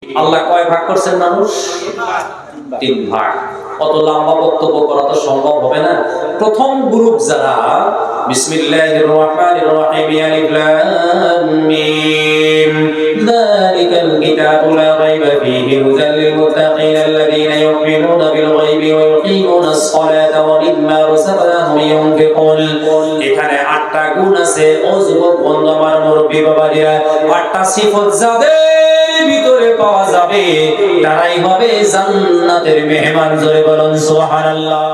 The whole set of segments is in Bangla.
আল্লাহ কয় ভাগ করছেন মানুষ? তিন ভাগ। কত লম্বা বক্তব্য করা তো সম্ভব হবে না। প্রথম গ্রুপ যারা বিসমিল্লাহির রহমানির রহিম আলিফ লাম মিম যালিকাল কিতাবু লা রাইবা ফীহি হুদাল লিল মুত্তাকিন আল্লাযীনা ইউমিনুনা বিল গায়বি ওয়া ইউকিমুনাস সালাতা ওয়া মিম্মা রাযাকনাহুম ইউনফিকুন। এখানে 8টা গুণ আছে। ও যুবক বন্ধু, আমার মুরব্বি বাবাজিরা, 8টা সিফত যাদের ভিতরে পাওয়া যাবে তারাই হবে জান্নাতের মেহমান। জোরে বলুন সুবহানাল্লাহ।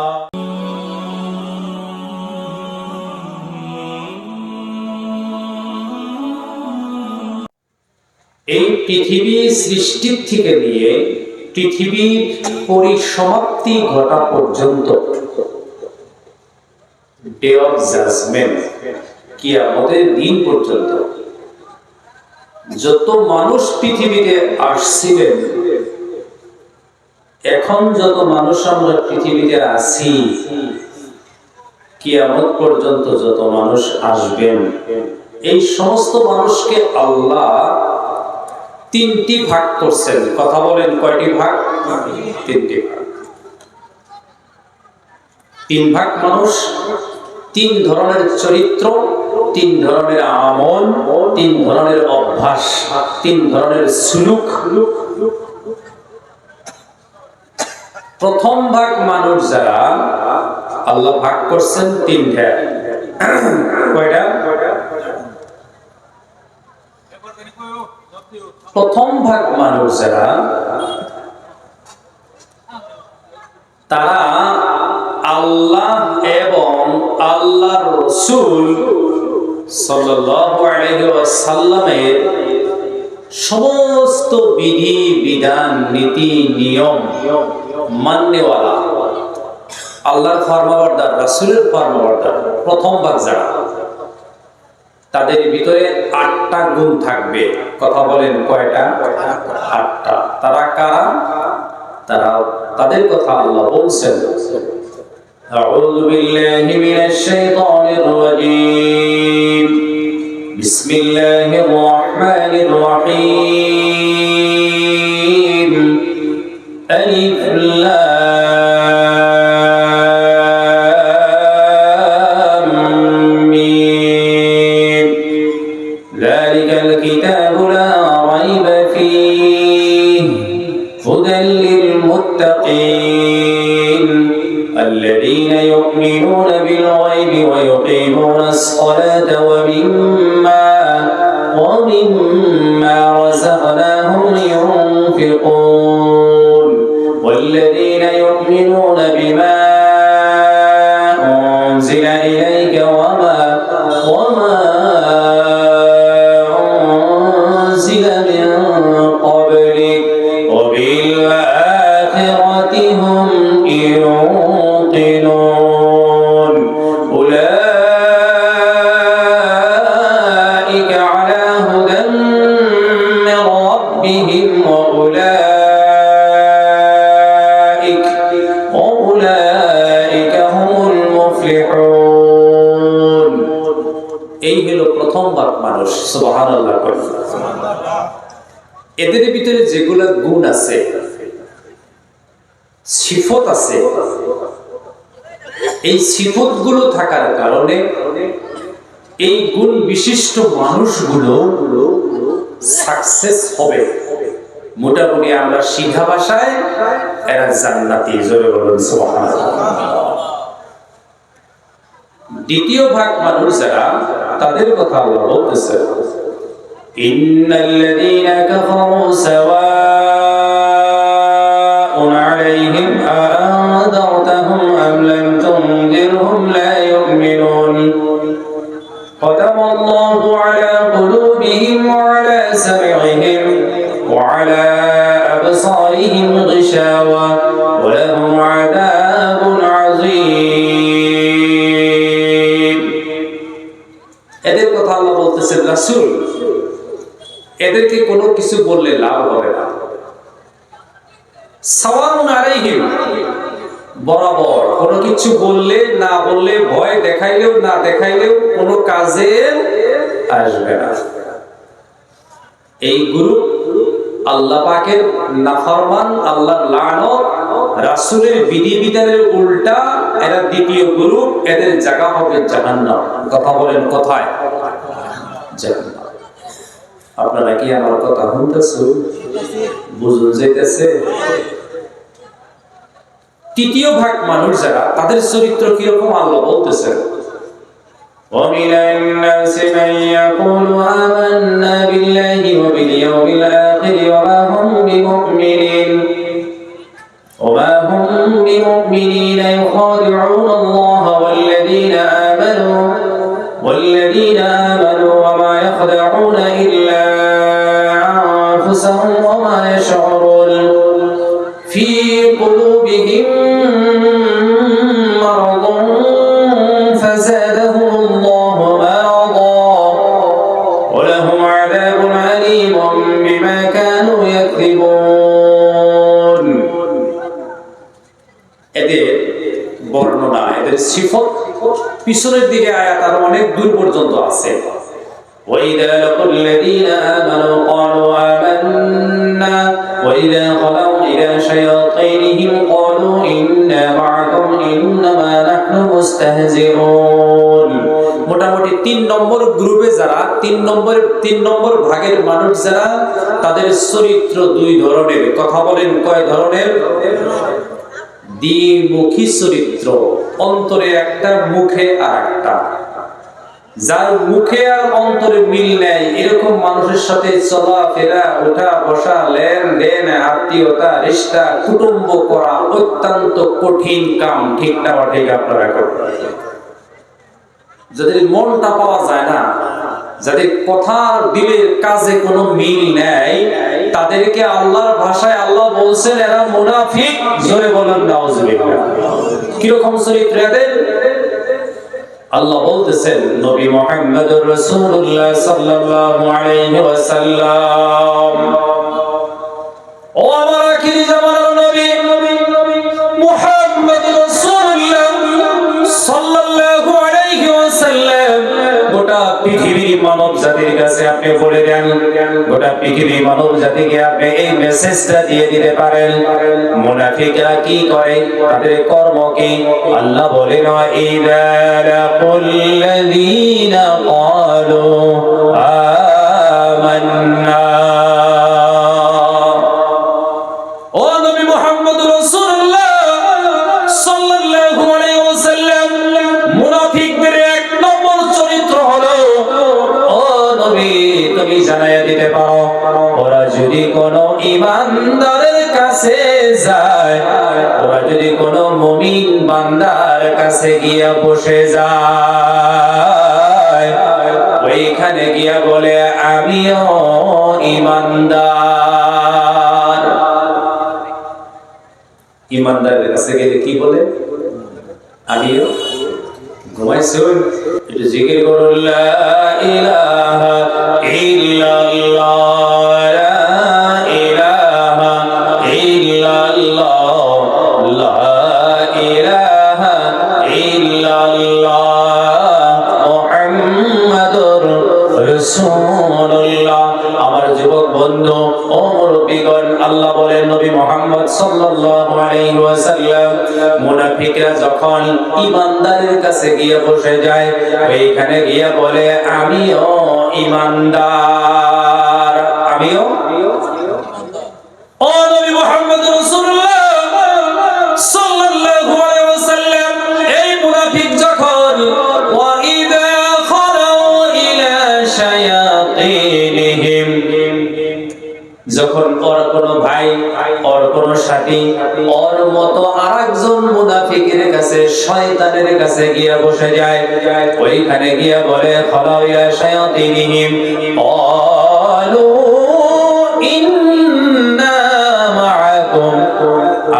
এই পৃথিবী সৃষ্টির থেকে নিয়ে পৃথিবীর পরিসমাপ্তি ঘটা পর্যন্ত, ডে অফ জাজমেন্ট, কিয়ামতের দিন পর্যন্ত যত মানুষ পৃথিবীতে আসছিলেন, এখন যত মানুষ আমরা পৃথিবীতে আছি, কিয়ামত পর্যন্ত যত মানুষ আসবেন, এই সমস্ত মানুষকে আল্লাহ 3টি ভাগ করছেন। কথা বলেন, কয়টি ভাগ? 3টি ভাগ। 3 ভাগ মানুষ, 3 ধরনের চরিত্র, 3 ধরনের আমল, 3 ধরনের অভ্যাস, 3 ধরনের সুলুক। প্রথম ভাগ মানুষ যারা, আল্লাহ ভাগ করছেন 3টা। কয়টা? প্রথম ভাগ মানুষ যারা, তারা আল্লাহ এবং আল্লাহর রাসূল সাল্লাল্লাহু আলাইহি ওয়াসাল্লামের সমস্ত বিধি বিধান নীতি নিয়ম মাননেওয়ালা, আল্লাহর ফরমাবরদার, রাসূলের ফরমাবরদার। প্রথম ভাগ যারা, তাদের ভিতরে 8টা গুণ থাকবে। কথা বলেন, কয়টা? 8টা। তারা কারা? তাদের কথা আল্লাহ বলছেন, আউযু বিল্লাহি মিনাশ শাইতানির রাজীম, বিসমিল্লাহির রহমানির রহিম, আলিফ লাম মিম যালিকাল কিতাবু লা রাইবা ফীহি হুদাল লিল মুত্তাকিন আল্লাযীনা ইউমিনুনা বিল গায়বি ওয়া ইউকিমুনাস সালাতা ওয়া মিম্মা রাযাকনাহুম ইউনফিকুন ওয়াল্লাযীনা ইউমিনুনা বিমা উনজিলা ইলাইকা ওয়া মা উনজিলা মিন ক্বাবলিক ওয়া বিল আখিরাতি হুম ইউকিনুন উলাইকা আলা হুদাম মির রাব্বিহিম ওয়া উলাইকা হুমুল মুফলিহুন। এই হলো প্রথম ভাগ মানুষ। সুবহানাল্লাহ। এদের ভিতরে যেগুলা গুণ আছে, সিফত আছে, এই সিফতগুলো থাকার কারণে এই গুণ বিশিষ্ট মানুষগুলো সাকসেস হবে। মোটামুটি আমরা সিধা ভাষায় এরা জান্নাতি। জোরে বলুন সুবহানাল্লাহ। দ্বিতীয় ভাগ মানুষ যারা, তাদের কথা আল্লাহ বলতেছে, ইন্নাল্লাযীনা কাফারু সাওয়াউন আলাইহিম আ'আনযারতাহুম আম লাম তুনযিরহুম লা ইউমিনুন খাতামাল্লাহু আলা কুলুবিহিম ওয়া আলা সাম'ইহিম ওয়া আলা আবসারিহিম গিশাওয়া ওয়া লাহুম আযাবুন আযীম। এদের কথা আল্লাহ বলতেছেন, রাসূল, এদেরকে কোনো কিছু বললে লাভ হবে না। সাওয়াউন আলাইহিম, বরাবর, কোনো কিছু বললে না বললে, ভয় দেখাইলেও না দেখাইলেও কোনো কাজে আসবে না। এই গ্রুপ আল্লাহ পাকের নাফরমান, আল্লাহর লানত, রাসূলের বিধিবিধানের উল্টা, এরা দ্বিতীয় গ্রুপ, এদের জায়গা হবে জাহান্নাম। কথা বলেন কোথায়? জাহান্নাম। আপনারা কি আমার কথা শুনতেছেন? বুঝুন যাইতেছে? তৃতীয় ভাগ মানুষ যারা, তাদের চরিত্র কিরকম আল্লাহ বলতেছেন, وَمِنَ النَّاسِ مَن يَقُولُ آمَنَّا بِاللَّهِ وَبِالْيَوْمِ الْآخِرِ وَمَا هُم بِمُؤْمِنِينَ يُخَادِعُونَ اللَّهَ وَالَّذِينَ آمَنُوا وَمَا يَخْدَعُونَ إِلَّا أَنفُسَهُمْ وَمَا يَشْعُرُونَ فِي قُلُوبِهِم مَّرَضٌ فَزَادَهُمُ اللَّهُ مَرَضًا وَلَهُمْ عَذَابٌ أَلِيمٌ بِمَا كَانُوا يَكْذِبُونَ। এদের বর্ণনা, এদের সিফত পিছনের দিকে আয়াত আর অনেক দূর পর্যন্ত আছে। وَإِذَا لَقُوا الَّذِينَ آمَنُوا قَالُوا آمَنَّا وَإِذَا خَلَوْا إِلَى شَيَاطِينِهِمْ قَالُوا إِنَّا مَعَكُمْ إِنَّمَا نَحْنُ مُسْتَهْزِئُونَ। মোটামুটি 3 নম্বর গ্রুপে যারা, 3 নম্বর ভাগের মানুষ যারা, তাদের চরিত্র দুই ধরনের। কথা বলেন কয় ধরনের? দ্বিমুখী চরিত্র, অন্তরে একটা, মুখে আরেকটা। যার মুখে আর অন্তরে মিল নাই, এরকম মানুষের সাথে চলাফেরা, ওঠা বসা, লেনদেন, আত্মীয়তা, রিশতা, কুটুম্ব করা অত্যন্ত কঠিন কাম। ঠিক না ঠিক? আপনারা করবেন। যাদের মনটা পাওয়া যায় না, যাদের কথার দিলের কাজে কোনো মিল নেই, তাদেরকে আল্লাহর ভাষায় আল্লাহ বলছেন এরা মুনাফিক। জোরে বলেন নাউজুবিল্লাহ। কিরকম চরিত্র এদের? আল্লাহ বলতেছেন, নবী মুহাম্মদুর রাসূলুল্লাহ সাল্লাল্লাহু আলাইহি ওয়াসাল্লাম, ও আমার আখির জামানার নবী মুহাম্মদুর রাসূলুল্লাহ সাল্লাল্লাহু আলাইহি ওয়াসাল্লাম, গোটা পৃথিবীর মানব জাতির কাছে আপনি বলে দেন, গোটা পৃথিবীর মানব জাতিকে আপনি এই মেসেজটা দিয়ে দিতে পারেন, মুনাফিকরা কি করে, তাদের কর্ম কি। আল্লাহ বলেন, ইযা লাকুল্লাযীনা ক্বালু আমান্না। ও নবী মুহাম্মদুর রাসূলুল্লাহ সাল্লাল্লাহু আলাইহি ওয়াসাল্লাম, মুনাফিকদের এক নম্বর চরিত্র হলো, ও নবী তুমি জানাইয়া দিতে পারো, ওরা যদি কোনো ঈমানদারের কাছে যায়, ওরা যদি কোনো মুমিন বান্দার কাছে গিয়া বসে যায়, ওইখানে গিয়া বলে আমিও ঈমানদার। ঈমানদারের কাছে গেলে কি বলে? আমিও। ঘুমাইছেন? একটু জিকির করুন, লা ইলাহা ইল্লাল্লাহ, লা ইলাহা ইল্লাল্লাহ, লা ইলাহা ইল্লাল্লাহ, মুহাম্মাদুর রাসূলুল্লাহ। আমার যুবক বন্ধু ও মুরব্বিগণ, আল্লাহ বলেন নবী মুহাম্মদ সাল্লাল্লাহু আলাইহি ওয়াসাল্লাম, মুনাফিকরা যখন ঈমানদারের কাছে গিয়ে বসে যায়, ওইখানে গিয়ে বলে আমিও ঈমানদার, আমিও। ও নবী মুহাম্মদ রাসূলুল্লাহ সাল্লাল্লাহু আলাইহি ওয়াসাল্লাম, এই মুনাফিক যখন ওয়াইদা খালাউ ইলা শায়াতিনহিম, যখন ওর কোনো ভাই, ওর কোনো সাথী, ওর মতো আরেকজন মুনাফিকের কাছে, শয়তানের কাছে গিয়া বসে যায়, ওইখানে গিয়া বলে খালাউ ইলা শায়াতিনহিম ক্বালু ইন্না মাআকুম,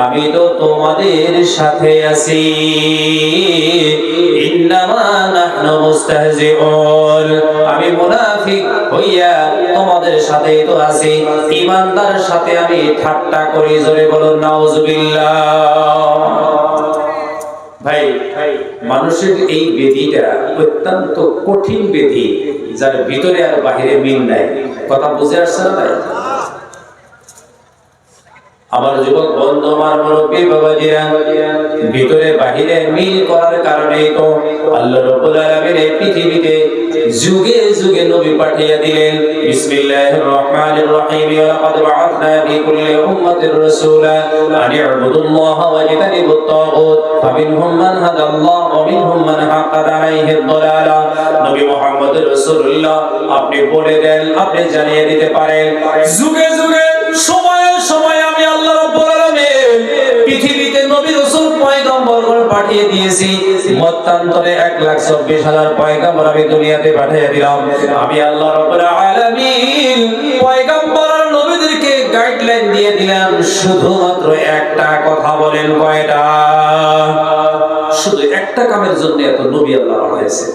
আমি তো তোমাদের সাথে আছি, ইন্নামা নাহনু মুস্তাহজিউন, আমি মুনাফিক হইয়া তোমাদের সাথেই তো আছি, ঈমানদারের সাথে আমি ঠাট্টা করি। জোরে বলুন নাউজুবিল্লাহ। ভাই, মানুষের এই বেদিটা অত্যন্ত কঠিন বেদি, যার ভিতরে আর বাহিরে মিল নাই। কথা বুঝে আসছে না ভাই? আমার যুবক বন্ধু, আমার মুরব্বী বাবাজিরা, ভিতরে বাহিরে মিল করার কারণেই তো আল্লাহ রাব্বুল আলামিন এই পৃথিবীতে যুগে যুগে নবী পাঠিয়ে দিলেন। বিসমিল্লাহির রহমানির রহিম। ওয়ালাকাদ বাআসনা ফি কুল্লি উম্মাতির রাসূলা আন ইউবুদুল্লাহা ওয়া ইজতানিবুত তাগুত ফামিনহুম মান হাদাল্লাহ ওয়া মিনহুম মান হাক্কাত আলাইহিদ দালালা। নবী মুহাম্মদ রাসূলুল্লাহ, আপনি বলে দেন, আপনি জানিয়ে দিতে পারেন, যুগে যুগে সময়ে সময়ে আমি আল্লাহ রাব্বুল আলামিন পৃথিবীতে নবী রাসূল পয়গম্বরগণ পাঠিয়ে দিয়েছি। মতান্তরে 1,24,000 পয়গম্বর আমি দুনিয়াতে পাঠিয়ে দিলাম। আমি আল্লাহ রাব্বুল আলামিন পয়গম্বর আর নবীদেরকে গাইডলাইন দিয়ে দিলাম, শুধুমাত্র একটা কথা বলেন, কয়টা? শুধু একটা কামের জন্য এত নবী আল্লাহ পাঠিয়েছে।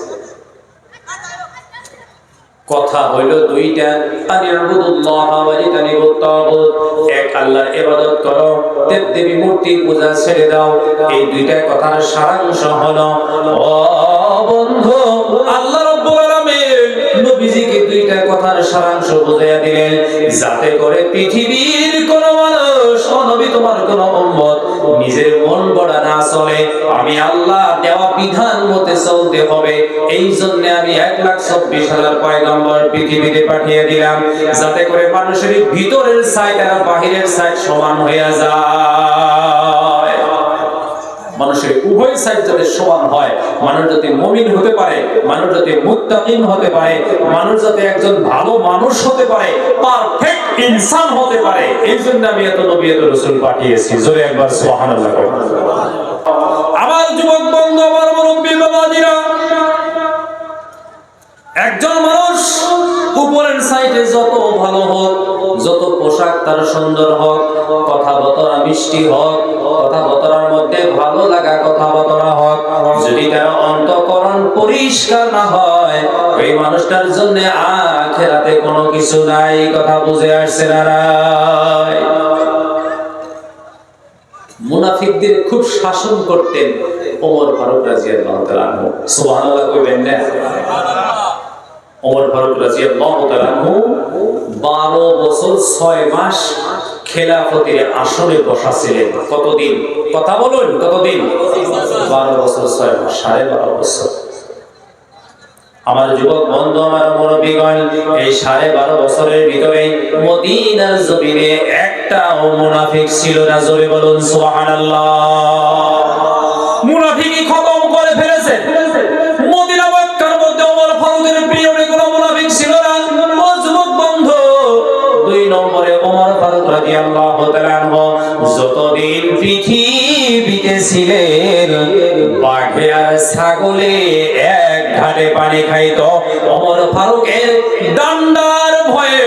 কথা হইল দুইটা, আনিবুদুল্লাহ ওয়া ইজতানিবুত তাগুত, এক আল্লাহর ইবাদত করো, দেবদেবী মূর্তি পূজা ছেড়ে দাও। এই দুইটা কথার সারাংশ হলো, ও বন্ধু, আল্লাহ রাব্বুল আলামিন নবীজিকে দুইটা কথার সারাংশ বুঝাইয়া দিলেন, যাতে করে পৃথিবীর কোন মানুষ, ও নবী, তোমার কোন উম্মত নিজের মন গড়া না চলে, আমি আল্লাহ দেওয়া বিধান মতে চলতে হবে। এই জন্য আমি 1,24,000 পয়গম্বর পৃথিবীতে পাঠিয়ে দিলাম, যাতে করে মানুষের ভিতরের সাইড আর বাহিরের সাইড সমান হয়ে যায়। মানুষের উভয় সাইড যাতে সমান হয়, মানুষ যাতে মুমিন হতে পারে, মানুষ যাতে মুত্তাকিন হতে পারে, মানুষ যাতে একজন ভালো মানুষ হতে পারে, পারফেক্ট ইনসান হতে পারে, এই জন্য আমি এত নবী এত রাসূল পাঠিয়েছি। জোরে একবার সুবহানাল্লাহ। আমার যুবক বন্ধু, আমার মুরব্বী বাবাজিরা, একজন মানুষ উপরের সাইডে যত ভালো হোক, যত পোশাক তার সুন্দর হোক, কথাবার্তা মিষ্টি হোক, কথাবার্তার মধ্যে ভালো লাগা কথাবার্তা হোক, যদি তার অন্তঃকরণ পরিষ্কার না হয়, এই মানুষটার জন্য আখিরাতে কোনো কিছু নাই। কথা বুঝে আসছে না? মুনাফিকদের খুব শাসন করতেন ওমর ফারুক রাদিয়াল্লাহু তাআলা আনহু। সুবহানাল্লাহ কইবেন না? ওমর ফারুক রাদিয়াল্লাহু তাআলা আনহু 12 বছর 6 মাস খেলাফতের আসনে বসা ছিলেন। কতদিন? কথা বলুন, কতদিন? 12 বছর 6 মাস, 12.5 বছর। আমার যুবক বন্ধু, আমার মুরব্বিগণ, এই 12.5 বছরের ভিতরে মদিনার জমিনে একটাও মুনাফিক ছিল না। জোরে বলুন সুবহানাল্লাহ। মুনাফিকই খতম করে ফেলেছে। মদিনা মক্কার মধ্যে ওমর ফারুকের প্রিয় কোনো মুনাফিক ছিল না। ও যুবক বন্ধু, 2 নম্বরে ওমর ফারুক রাদিয়াল্লাহু তাআলা আনহু যতদিন পৃথিবীতে ছিলেন, বাঘে আর ছাগলে এক ঘাটে পানি খাইতো। ওমর ফারুকের ডান্ডার ভয়ে,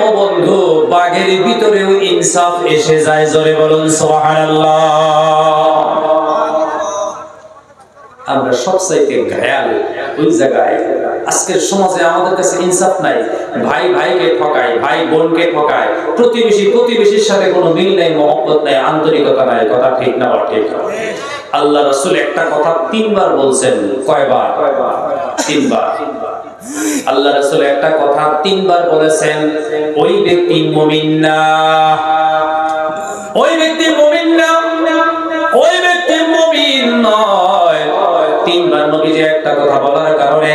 ও বন্ধু, বাঘের ভিতরেও ইনসাফ এসে যায়। জোরে বলুন সুবহানাল্লাহ। আমরা সবচাইতে ঘায়াল ওই জায়গায়। আজকের সমাজে আমাদের কাছে ইনসাফ নাই। ভাই ভাইকে ঠকায়, ভাই বোনকে ঠকায়, প্রতিবেশী প্রতিবেশীর সাথে কোনো মিল নাই, মহব্বত নাই, আন্তরিকতা নাই। কথা ঠিক না? ঠিক। আল্লাহ রাসূল একটা কথা 3 বার বলছেন। কয়বার? 3 বার। আল্লাহ রাসূল একটা কথা 3 বার বলেছেন, ওই ব্যক্তি মুমিন না, ওই ব্যক্তি মুমিন না, ওই ব্যক্তি মুমিন নয়। 3 বার নবীজি একটা কথা বলার কারণে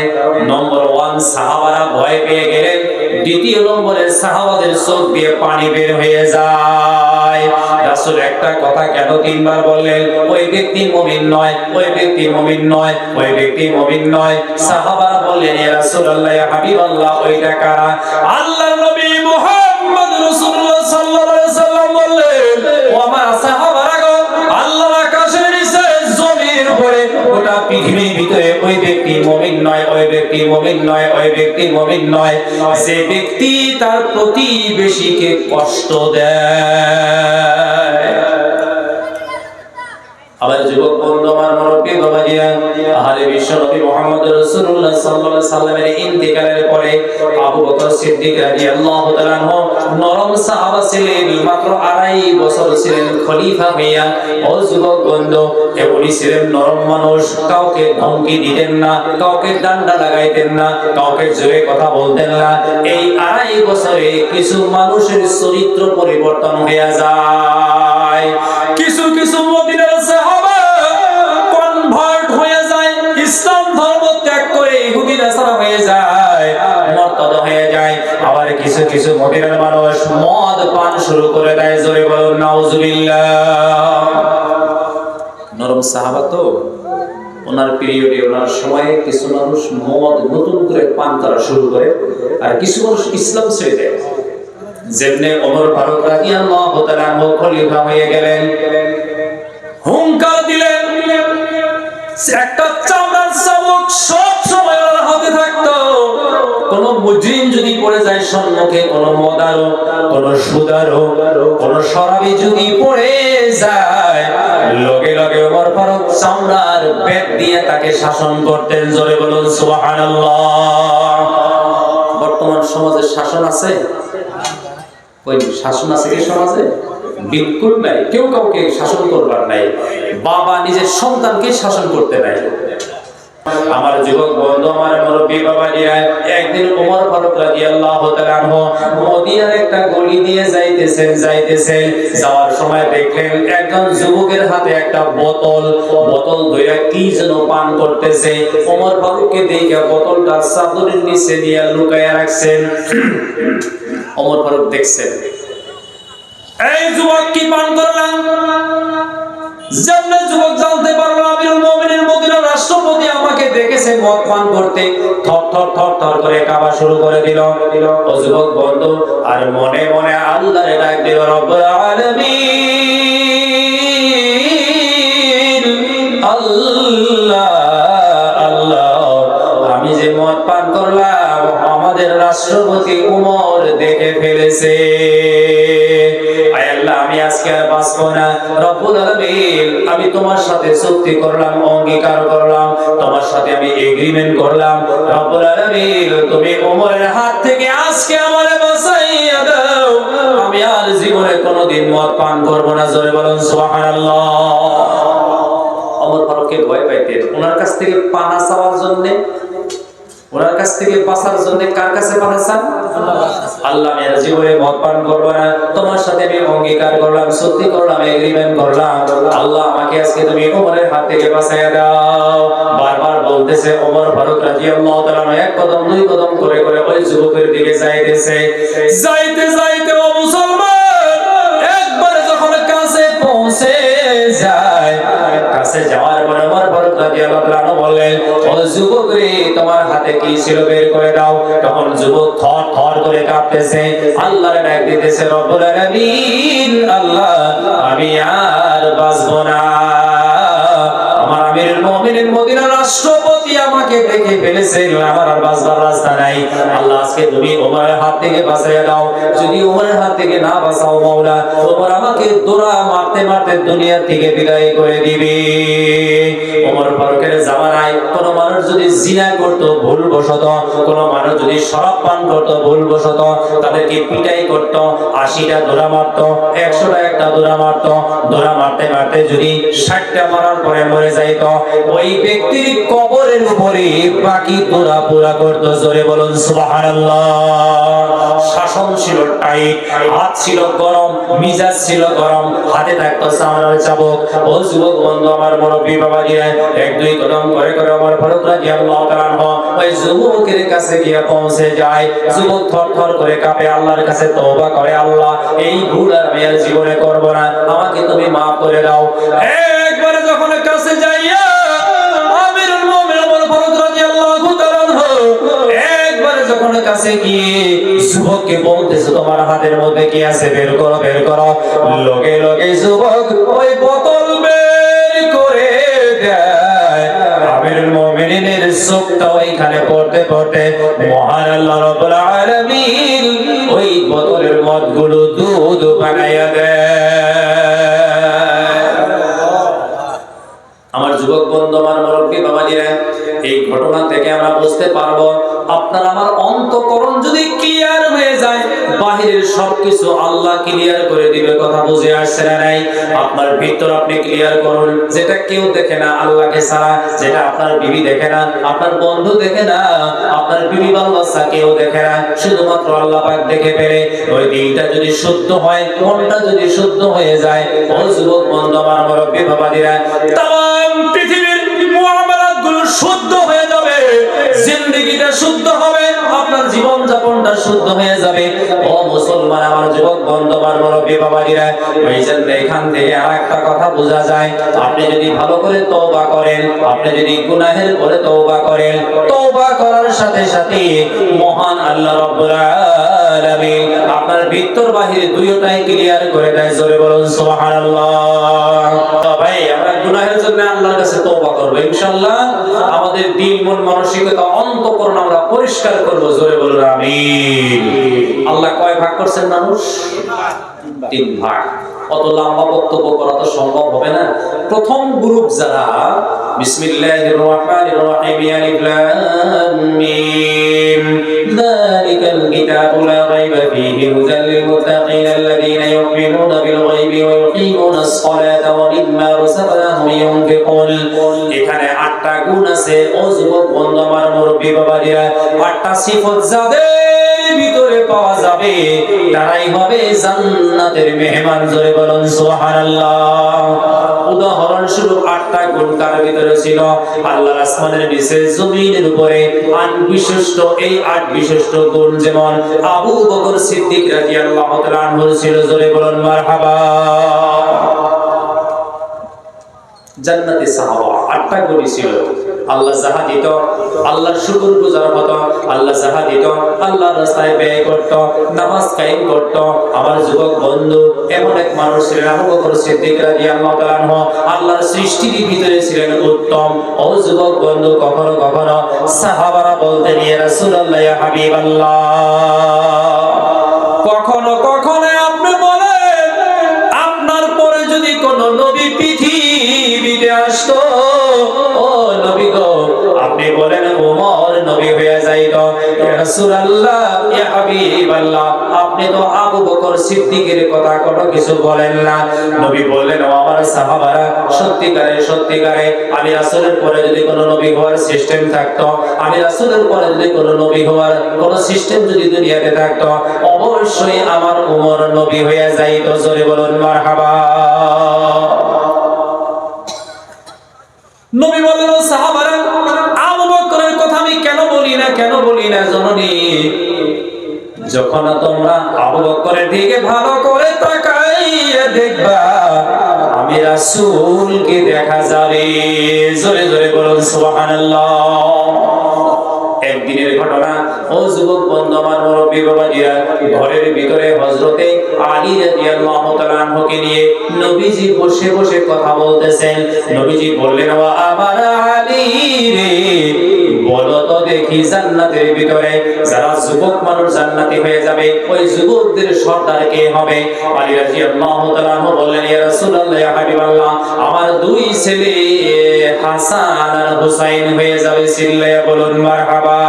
নম্বর 1 সাহাবারা ভয় পেয়ে গেলেন, 2 নম্বরে সাহাবাদের চোখ দিয়ে পানি বের হয়ে যায়। রাসূল একটা কথা কেন 3 বার বললেন? ওই ব্যক্তি মুমিন নয়, ওই ব্যক্তি মুমিন নয়, ওই ব্যক্তি মুমিন নয়। সাহাবারা বললেন, ইয়া রাসূলুল্লাহ, ইয়া হাবিবাল্লাহ, ওইটা কারা? আল্লাহর নবী মুহাম্মদ রাসূলুল্লাহ সাল্লাল্লাহু আলাইহি ওয়াসাল্লাম বললেন, ও আমার সাহাবারা গো, আল্লাহর আকাশের নিচে জমির উপরে গোটা পৃথিবীর ভিতরে ওই ব্যক্তি মুমিন নয়, ওই ব্যক্তি মুমিন নয়, ওই ব্যক্তি মুমিন নয় যে ব্যক্তি তার প্রতিবেশীকে কষ্ট দেয়। আবার যুবক বন্ধু, আমার মুরব্বী বাবাজিরা, আহলে বিশ্ব নবী মুহাম্মদ রাসূলুল্লাহ সাল্লাল্লাহু আলাইহি সাল্লামের ইন্তেকালের পরে আবু বকর সিদ্দিক রাদিয়াল্লাহু তাআলা আনহু নরম সাহাবা ছিলেন, মাত্র 2.5 বছর ছিলেন খলিফা হইয়া। ও যুবক বন্ধু, উনি ছিলেন নরম মানুষ, কাউকে ধমকি দিতেন না, কাউকে ডান্ডা লাগাইতেন না, কাউকে জোরে কথা বলতেন না। এই 2.5 বছরে কিছু মানুষের চরিত্র পরিবর্তন হয়ে যায়। কিছু মদিনার মানুষ মদ পান শুরু করে দেয়, জোরে বলুন নাউজুবিল্লাহ। নরম সাহাবা তো, ওনার পিরিয়ডে ওনার সময়ে কিছু মানুষ মদ নতুন করে পান করা শুরু করে, আর কিছু মানুষ ইসলাম ছেড়ে দেয়। যেমনি ওমর ফারুক রাদিয়াল্লাহু তাআলা খলিফা হয়ে গেলেন, হুঙ্কার দিলেন, একটা চামড়ার চাবুক সব সময় ওর হাতে থাকতো। কোন মুজরিম যদি পড়ে যায় সম্মুখে, কোন মদারো, কোন সুদারো, কোন শরাবী যদি পড়ে যায়, লগে লগে ওমর ফারুক চামড়ার বেত দিয়ে তাকে শাসন করতেন, জোরে বলুন সুবহানাল্লাহ। বর্তমান সমাজে শাসন আছে? ওই শাসন আছে কি সমাজে? বিলকুল নাই। কেউ কাউকে শাসন করবার নাই, বাবা নিজের সন্তানকে শাসন করতে নাই। আমার যুবক বন্ধু, আমার মুরব্বী বাবা দিয়া, একদিন ওমর ফারুক রাদিয়াল্লাহু তাআলা আনহু মদিনার একটা গলি দিয়ে যাইতেছেন, যাওয়ার সময় দেখলেন একজন যুবকের হাতে একটা বোতল ধরে কি যেন পান করতেছে। ওমর ফারুককে দেখে বোতলটা চাদরের নিচে দিয়ে লুকায়া রাখছেন। ওমর ফারুক দেখছেন, এই যুবক কি পান করলাম? যেমন যুবক জানতে পারলো আমিরুল মুমিনিন মদিনার রাষ্ট্রপতি আমাকে দেখেছে মদ পান করতে, থর থর থর থর করে কাঁপা শুরু করে দিল। ও যুবক বন্ধু, আর মনে মনে আল্লাহরে ডাক দিল, রব্বুল আলামিন, আল্লাহ আল্লাহ, আমি যে মদ পান করলাম আমাদের রাষ্ট্রপতি ওমর দেখে ফেলেছে। আয় আল্লাহ, আমি আজকে আর বাঁচবো না। রব্বুল আলামিন, আমি তোমার সাথে চুক্তি করলাম, অঙ্গীকার করলাম, তোমার সাথে আমি এগ্রিমেন্ট করলাম। রব্বুল আলামিন, তুমি ওমরের হাত থেকে আজকে আমারে বাঁচাইয়া দাও, আমি আর জীবনে কোনোদিন মদ পান করব না, জোরে বলুন সুবহানাল্লাহ। ওমর ফারুককে ভয় পাইতেন, ওনার কাছ থেকে পানা চাওয়ার জন্য, ওনার কাছ থেকে বাঁচার জন্য কার কাছে পানা চান? আল্লাহ, আমি আর জীবনে মদ পান করব না, তোমার সাথে আমি অঙ্গীকার করলাম, চুক্তি করলাম, এগ্রিমেন্ট করলাম। আল্লাহ, আমাকে আজকে তুমি ওমরের হাত থেকে বাঁচাইয়া দাও। বারবার বলতেছে। ওমর ফারুক রাদিয়াল্লাহু তাআলা এক কদম দুই কদম করে করে ওই যুবকের দিকে যাইতেছে। যাইতে যাইতে ও মুসলমান, একবার যখন কাছে পৌঁছে যায়, কাছে যাওয়ার পরে ওমর ফারুক রাদিয়াল্লাহু তাআলা বললেন, ও যুবক রে, তোমার হাতে কি ছিল বের করে দাও। তখন যুবক থর থর করে কাঁপতেছে, আল্লাহর ডাক দিতেছে, রব্বুল আলামিন, আল্লাহ, আমি আর বাঁচবো না, আমার আমিরুল মুমিনিন মদিনার রাষ্ট্রপতি আমাকে দেখে ফেলেছে, আমার আর বাঁচবার রাস্তা নাই। আল্লাহ, আজকে তুমি ওমরের হাত থেকে বাঁচাইয়া দাও। যদি ওমরের হাত থেকে না বাঁচাও মাওলা, ওমর আমাকে দোরা মারতে মারতে দুনিয়া থেকে বিদায় করে দিবে। ওমর ফারুকের জামানায় কোন মানুষ যদি জিনা করত ভুলবশত, কোন মানুষ যদি শরাব পান করত ভুলবশত, তাদেরকে পিটাই করত, 80টা দোরা মারত, 100টা একটা দোরা মারত। দোরা মারতে মারতে যদি 60টা মারার পরে মরে যাইত, ওই ব্যক্তির কবরের উপরে বাকি দোরা পুরা করত, জোরে বলুন সুবহানাল্লাহ। শাসন ছিল টাইট, হাত ছিল গরম, মিজাজ ছিল গরম, হাতে থাকতো চামড়ার চাবুক। ও যুবক বন্ধু, আমার মুরব্বী বাবা গিয়ে এক দুই কদম করে করে ওমর ফারুক রাদিয়াল্লাহু তাআলা ওই যুবকের কাছে গিয়ে পৌঁছে যায়। যুবক থর থর করে কাঁপে, আল্লাহর কাছে তওবা করে, আল্লাহ, এই ভুল আর আমি আর জীবনে করব না, আমাকে তুমি maaf করে দাও। একবারে যখন কাছে যাইয়া আমিরুল মুমিনিন ওমর ফারুক রাদিয়াল্লাহু তাআলা একবারে যখন কাছে গিয়ে যুবককে বলতেছে, তোমার হাতের মধ্যে কি আছে, বের করো বের করো। লগে লগে যুবক ওই বোতল বের করে দেয়। আমিরুল মুমিনিনের চোখটা ওইখানে পড়তে পড়তে মহান আল্লাহ রাব্বুল আলামিন ওই বোতলের মদগুলো দুধ বানাইয়া দেয়। আমার যুবক বন্ধু, আমার মুরব্বী বাবাজিরা, এই ঘটনা থেকে আমরা বুঝতে পারবো, আপনার আমার অন্তঃকরণ যদি ক্লিয়ার হয়ে যায়, বাহিরের সবকিছু আল্লাহ ক্লিয়ার করে দিবে। কথা বুঝে আসছে না নাই? আপনার ভিতর আপনি ক্লিয়ার করুন, যেটা কেউ দেখে না আল্লাহকে ছাড়া, যেটা আপনার বিবি দেখে না, আপনার বন্ধু দেখে না, আপনার বিবি বাচ্চা কেউ দেখে না, শুধুমাত্র আল্লাহ পাক দেখে ফেলে। ওই দিলটা যদি শুদ্ধ হয়, মনটা যদি শুদ্ধ হয়ে যায়, ও যুবক বন্ধু, আমার মুরব্বী বাবাজিরা, তাম পৃথিবীর মুআমালাতগুলো শুদ্ধ হয়ে যাবে, জিন্দেগিটা শুদ্ধ হবে, আপনার জীবন যাপন মনটা শুদ্ধ হয়ে যাবে। ও মুসলমান, আমার যুবক বন্ধু, আমার মুরব্বী বাবাজিরা, বুঝছেন তো? এখান থেকে আরেকটা কথা বোঝা যায়, আপনি যদি ভালো করে তওবা করেন, আপনি যদি গুনাহের পরে তওবা করেন, তওবা করার সাথে সাথে মহান আল্লাহ রাব্বুল আলামিন আপনার ভিতর বাহির দুইটাই ক্লিয়ার করে দেয়। জোরে বলুন সুবহানাল্লাহ। তো ভাই, আমরা গুনাহের জন্য আল্লাহর কাছে তওবা করব ইনশাআল্লাহ। আমাদের দিল, মন, মানসিকতা, অন্তঃকরণ আমরা পরিষ্কার করব। জোরে বলুন আমিন। আল্লাহ কয় ভাগ করছেন মানুষ? তিন ভাগ। অত লম্বা বক্তব্য করা তো সম্ভব হবে না। প্রথম গ্রুপ যারা, বিসমিল্লাহির রহমানির রহিম, আলিফ লাম মিম, যালিকাল কিতাবু লা রাইবা ফীহি হুদাল লিল মুত্তাকিন আল্লাযীনা ইউমিনুনা বিল গায়বি ওয়া ইউকিমুনাস সালাতা ওয়া মিম্মা রাযাকনাহুম ইউনফিকুন। এখানে 8টা গুণ আছে। ও যুবক বন্ধু, আমার মুরব্বী বাবাজিরা, 8টা সিফত যাদের ভিতরে পাওয়া যাবে তারাই হবে জান্নাতের মেহমান। জোরে বলুন সুবহানাল্লাহ। উদাহরণস্বরূপ 8টা গুণ কার ভিতরে ছিল? আল্লাহর আসমানের নিচে জমিনের উপরে 8 বিশিষ্ট, এই 8 বিশিষ্ট গুণ যেমন আবু বকর সিদ্দিক রাদিয়াল্লাহু তাআলা আনহু ছিল। জোরে বলুন মারহাবা। জান্নাতি সাহাবা 8টা গুণ ছিল। আল্লাহ যাহা দিত, আল্লাহর শুকরগুজার হতো। আল্লাহ যাহা দিত, আল্লাহর রাস্তায় ব্যয় করত, নামাজ কায়েম করত। আমার যুবক বন্ধু, এমন এক মানুষ ছিলেন আবু বকর সিদ্দিক রাদিয়াল্লাহু তাআলা আনহু, আল্লাহর সৃষ্টির ভিতরে ছিলেন উত্তম। ও যুবক বন্ধু, কখনো কখনো সাহাবারা বলতেন, ইয়া রাসূলুল্লাহ, ইয়া হাবিবাল্লাহ। কখনো কখনো আপনি বলেন, আপনার পরে যদি কোন নবী পৃথিবীতে আসতো, ও নবী গো, আপনি বলেন ওমর নবী হয়ে যাইতো। ইয়া রাসূলুল্লাহ, ইয়া হাবিবাল্লাহ, আপনি তো আবু বকর সিদ্দিকের কথা কোনো কিছু বলেন না। নবী বললেন, ও আমার সাহাবারা, সত্যিকারে আমি রাসূলের পরে যদি কোনো নবী হওয়ার সিস্টেম থাকতো, আমি রাসূলের পরে যদি কোনো নবী হওয়ার কোনো সিস্টেম যদি দুনিয়াতে থাকতো, অবশ্যই আমার ওমর নবী হয়ে যাইতো। জোরে বলুন মারহাবা। নবী বললেন, ও সাহাবারা, আবু বকরের কথা আমি কেন বলি না জননী? যখন তোমরা আবু বকরের দিকে ভালো করে তাকাইয়া দেখবা, আমি রাসূলকে দেখা যাবে। জোরে জোরে বলুন সুবহানাল্লাহ। একদিনের ঘটনা। ও যুবক বন্ধু, আমার মুরব্বী বাবাজিরা, ঘরের ভিতরে হযরতে আলী রাদিয়াল্লাহু তাআলা আনহুকে নিয়ে নবীজি বসে বসে কথা বলতেছেন। নবীজি বললেন, ও আমার আলী রে, বলো তো দেখি, জান্নাতের ভিতরে যারা যুবক মানুষ জান্নাতি হয়ে যাবে, ওই যুবকদের সর্দার কে হবে? আলী রাদিয়াল্লাহু তাআলা আনহু বললেন, ইয়া রাসূলুল্লাহ, ইয়া হাবিবাল্লাহ, আমার 2 ছেলে হাসান আর হুসাইন হয়ে যাবে। চিল্লায়া বলুন মারহাবা।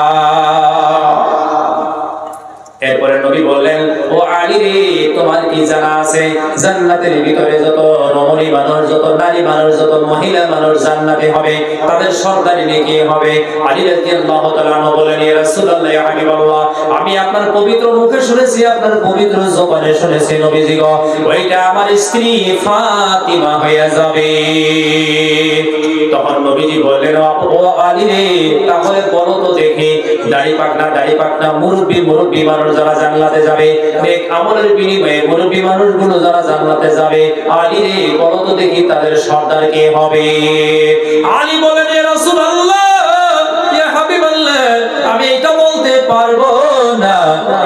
এরপরে নবী বললেন, ও আলী রে, তোমার কি জানা আছে জান্নাতের ভিতরে যত রমণী মানুষ, যত নারী মানুষ, যত মহিলা মানুষ জান্নাতে হবে, তাদের সর্দারিনী কে হবে? আলী রাদিয়াল্লাহু তাআলা আনহু বললেন, ইয়া রাসূলুল্লাহ, ইয়া হাবিবাল্লাহ, আমি আপনার পবিত্র মুখে শুনেছি, আপনার পবিত্র জবানে শুনেছি নবীজি গো, ওইটা আমার স্ত্রী ফাতিমা হয়ে যাবে। তখন নবীজি বললেন, ও আলী রে, তাহলে বলো তো দেখি, দাড়ি পাকনা মুরব্বী মানুষ যারা জান্নাতে যাবে, নেক আমলের বিনিময়ে মুরব্বী মানুষগুলো যারা জান্নাতে যাবে, আলী রে, বলো তো দেখি তাদের সর্দার কে হবে? আলী বলেন, ইয়া রাসূলুল্লাহ, ইয়া হাবিবাল্লাহ, আমি এটা বলতে পারবো না,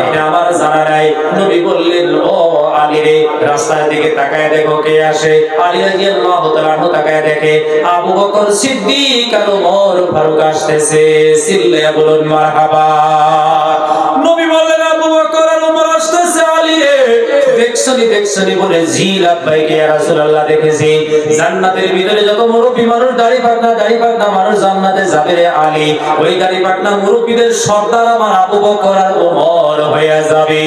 এটা আমার জানা নাই। নবী বললেন, ও আলী রে, রাস্তার দিকে তাকায় দেখো কে আসে। আলী রাদিয়াল্লাহু তাআলা আনহু তাকায় দেখে আবু বকর সিদ্দিক আর ওমর ফারুক আসতেছে। চিল্লায়া বলুন মারহাবা। নবী বললেন, আবু বকর আর ওমর আসতেছে। আলী রে, দেখছনি বলে, জি লাব্বাইক ইয়া রাসূলুল্লাহ, দেখেছি। জান্নাতের ভিতরে যত মুরব্বী মানুষ, দাড়ি পাকনা মানুষ জান্নাতে যাবে রে আলী, ওই দাড়ি পাকনা মুরব্বীদের সর্দার আমার আবু বকর আর ওমর হয়ে যাবে।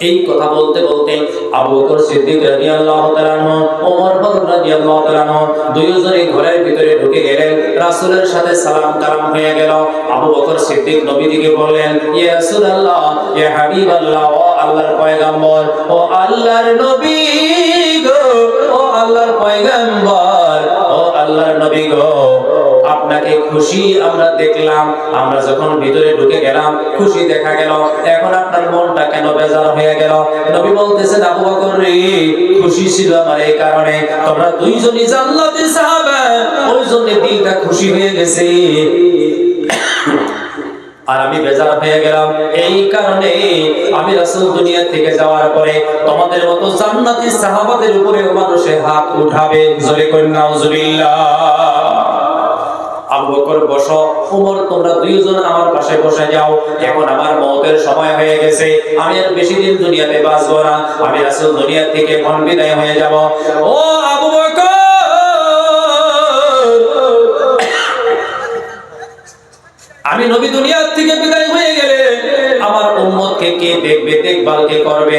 এই কথা বলতে বলতে আবু বকর সিদ্দিক রাদিয়াল্লাহু তাআলা আনহু, ওমর ফারুক রাদিয়াল্লাহু তাআলা আনহু দুইজনেই ঘরের ভিতরে ঢুকে গেলেন। রাসূলের সাথে সালাম কালাম হয়ে গেল। আবু বকর সিদ্দিক নবীজিকে বললেন, ইয়া রাসূলুল্লাহ, ইয়া হাবিবাল্লাহ, ও আল্লাহর পয়গম্বর, ও আল্লাহর নবী গো, ও আল্লাহর পয়গম্বর, ও আল্লাহর নবী গো, আপনাকে খুশি আমরা দেখলাম, আমরা যখন ভিতরে ঢুকে গেলাম খুশি দেখা গেল, এখন আপনার মনটা কেন বেজার হয়ে গেল? নবী বলতেছেন, আবু বকর রে, খুশি ছিল আমার এই কারণে, তোমরা দুইজনই জান্নাতি সাহাবা, ওই জন্য দিলটা খুশি হয়ে গেছে, আর আমি বেজার হয়ে গেলাম এই কারণে আমি রাসূল দুনিয়া থেকে যাওয়ার পরে তোমাদের মতো জান্নাতি সাহাবাদের উপরে মানুষের হাত উঠাবে। জোরে কইন নাউজুবিল্লাহ। আবু বকর বসো, ওমর তোমরা দুইজন আমার পাশে বসে যাও, এখন আমার মওতের সময় হয়ে গেছে, আমি আর বেশি দিন দুনিয়াতে বাঁচবো না, আমি রাসূল দুনিয়া থেকে এখন বিদায় হয়ে যাব। ও আবু বকর, আমি নবী দুনিয়া থেকে বিদায় হয়ে গেলে আমার উম্মতকে কে দেখবে, দেখভাল কে করবে?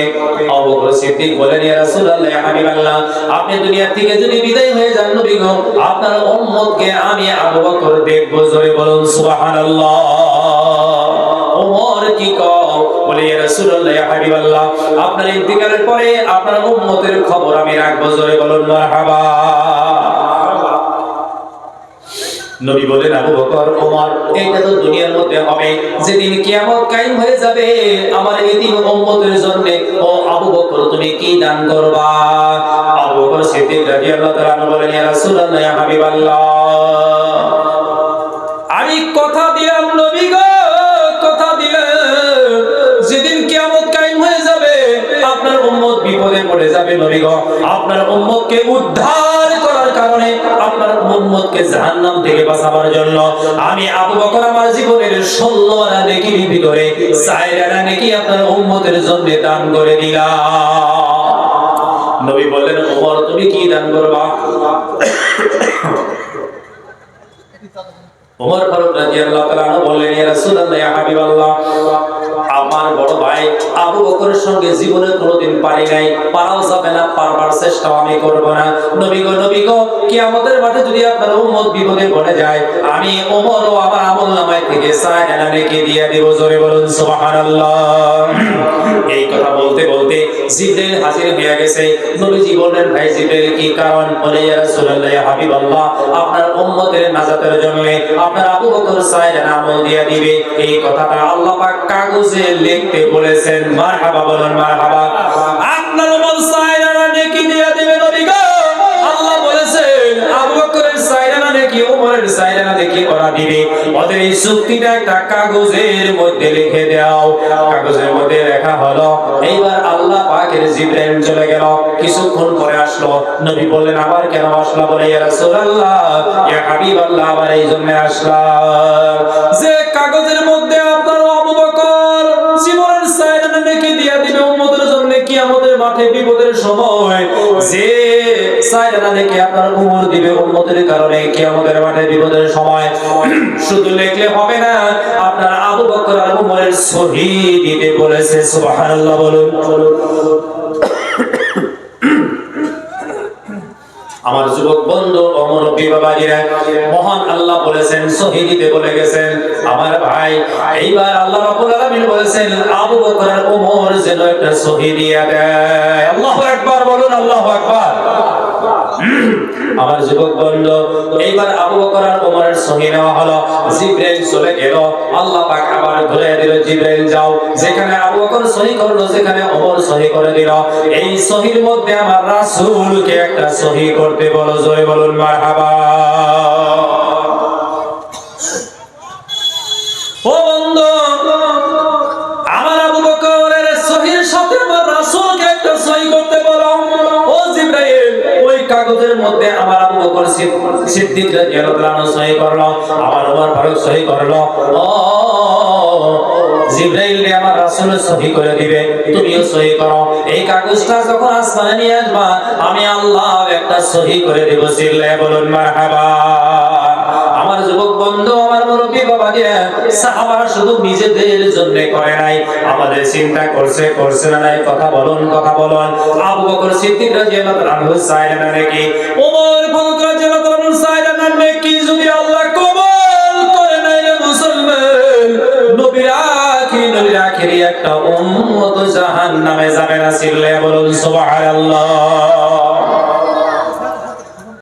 আবু বকর সিদ্দিক বলেন, ইয়া রাসূলুল্লাহ, ইয়া হাবিবাল্লাহ, আপনি দুনিয়া থেকে যদি বিদায় হয়ে যান নবী গো, আপনার উম্মতকে আমি আবু বকর দেখব। জোরে বলুন সুবহানাল্লাহ। ওমর কি কও? বলে, ইয়া রাসূলুল্লাহ, ইয়া হাবিবাল্লাহ, আপনার ইন্তিকালের পরে আপনার উম্মতের খবর আমি রাখব। জোরে বলুন মারহাবা। নবী বলেন, আবু বকর, ওমর, এটা তো দুনিয়ার মধ্যে হবে, যেদিন কিয়ামত কায়েম হয়ে যাবে আমার এতিম উম্মতের জন্য, ও আবু বকর তুমি কি দান করবা? আবু বকর সিদ্দিক রাদিয়াল্লাহু তাআলা আনহু বলেন, ইয়া রাসূলুল্লাহ, ইয়া হাবিবাল্লাহ, আমি কথা দিলাম নবী গো, কথা দিলাম, যেদিন কিয়ামত কায়েম হয়ে যাবে আপনার উম্মত বিপদে পড়ে যাবে নবী গো, আপনার উম্মতকে উদ্ধার করার কারণে, আপনার উম্মতকে জাহান্নাম থেকে বাঁচাবার জন্য আমি আবু বকর আমার জীবনের 16 আনা নেকির ভিতরে 4 আনা নেকি আপনার উম্মতের জন্য দান করে দিলাম। নবী বললেন, ওমর তুমি কি দান করবা? ওমর ফারুক রাদিয়াল্লাহু তাআলা আনহু বললেন, ইয়া রাসূলুল্লাহ, ইয়া হাবিবাল্লাহ, আমার বড় ভাই আবু বকরের সঙ্গে জীবনে কোনোদিন পারি নাই, পারাও যাবে না, পারবার চেষ্টাও আমি করব না। নবী গো, কিয়ামতের মাঠে যদি আপনার উম্মত বিপদে পড়ে যায়, আমি ওমর ও আমার আমলনামায় থেকে 4 আনা নেকি দিয়ে দেব। জোরে বলুন সুবহানাল্লাহ। এই কথা বলতে বলতে জিবরাইল হাজির হয়ে গেছে। নবীজি বললেন, ভাই জিবরাইল কি কারণ? বলে, ইয়া রাসূলুল্লাহ, ইয়া হাবিবাল্লাহ, আপনার উম্মতের নাজাতের জন্য আপনার আবু বকর 4 আনা আমল দিয়ে দিবে। এই কথাটা আল্লাহ পাক কাগজে লিখতে বলেছেন। মারহাবা বলুন মারহাবা। আপনার উম্মত 4 আনা নেকি দিয়ে দিবে নবী গো। আল্লাহ বলেছেন আবু বকরের 4 আনা নেকি, ওমরের 4 আনা নেকি ওরা দিবে। ওদের এই চুক্তিটা একটা কাগজের মধ্যে লিখে দাও। কাগজের মধ্যে লেখা হলো। এইবার আল্লাহ পাকের জিবরাইল চলে গেল, কিছুক্ষণ পরে আসলো। নবী বললেন, আবার কেন আসলা? বলে, ইয়া রাসূলুল্লাহ, ইয়া হাবিবাল্লাহ, আবার এই জন্য আসলাম যে কাগজের মধ্যে আপনার আবু বকর জীবনের 4 আনা নেকি দিয়ে দিবে উম্মতের জন্য কিয়ামতের মাঠে বিপদের সময়, যে 4 আনা নেকি আপনার উমর দিবে উম্মতের কারণে কিয়ামতের মাঠে বিপদের সময়। শুধু লিখলে হবে না, আপনার আবু বকর আর উমরের সহি দিতে বলেছে। সুবহানাল্লাহ বলুন। আমার যুবক বন্ধু ও মুরব্বী বাবাজিরা, মহান আল্লাহ বলেছেন সহি দিতে বলে গেছেন। আমার ভাই, এইবার আল্লাহ রাব্বুল আলামিন বলেছেন আবু বকর আর ওমর যেন একটা সহি দিয়ে দেয়। আল্লাহু আকবার বলুন, আল্লাহু আকবার। আমার যুবক বন্ধু, এইবার আবু বকর আর ওমরের সহি নেওয়া হলো। জিবরাইল চলে গেল, আল্লাহ পাক আবার ঘুরে দিল, জিবরাইল যাও, যেখানে আবু বকর সহি করলো যেখানে ওমর সহি করে দিল। এই সহির মধ্যে আমার রাসূলকে একটা সহি করতে বলো। জয় বলুন মারহাবা। ও বন্ধু, আমার আবু বকরের সহির সাথে আমার রাসূলকে একটা সহি করতে বলো। ও জিবরাইল, ওই কাগজের মধ্যে আমার আবু বকর সিদ্দিক রাদিয়াল্লাহু তাআলা সহি করলো, আমার ওমর ফারুক সহি করলো। ও জিবরাইল রে আমার রাসূল সহি করে দিবে, তুমিও সহি করো। এই কাগজটা যখন আসমানে নিয়ে আসবা, আমি আল্লাহ একটা সহি করে দেব। চিল্লায়ে বলুন মারহাবা। আমার যুবক বন্ধু, আমার মুরব্বী বাবাজিরা, সাহাবারা শুধু নিজেদের জন্য করে নাই, আমাদের চিন্তা করছে না নাই? কথা বলুন, কথা বলুন। আবু বকর সিদ্দিক রাদিয়াল্লাহু আনহু 4 আনা নেকি, ওমর ফারুক রাদিয়াল্লাহু আনহু 4 আনা নেকি যদি আল্লাহ কবুল করে নেয় রে মুসলমান, নবীর আখিরি একটা উম্মত জাহান্নামে যাবে না। চিল্লায়ে বলুন সুবহানাল্লাহ।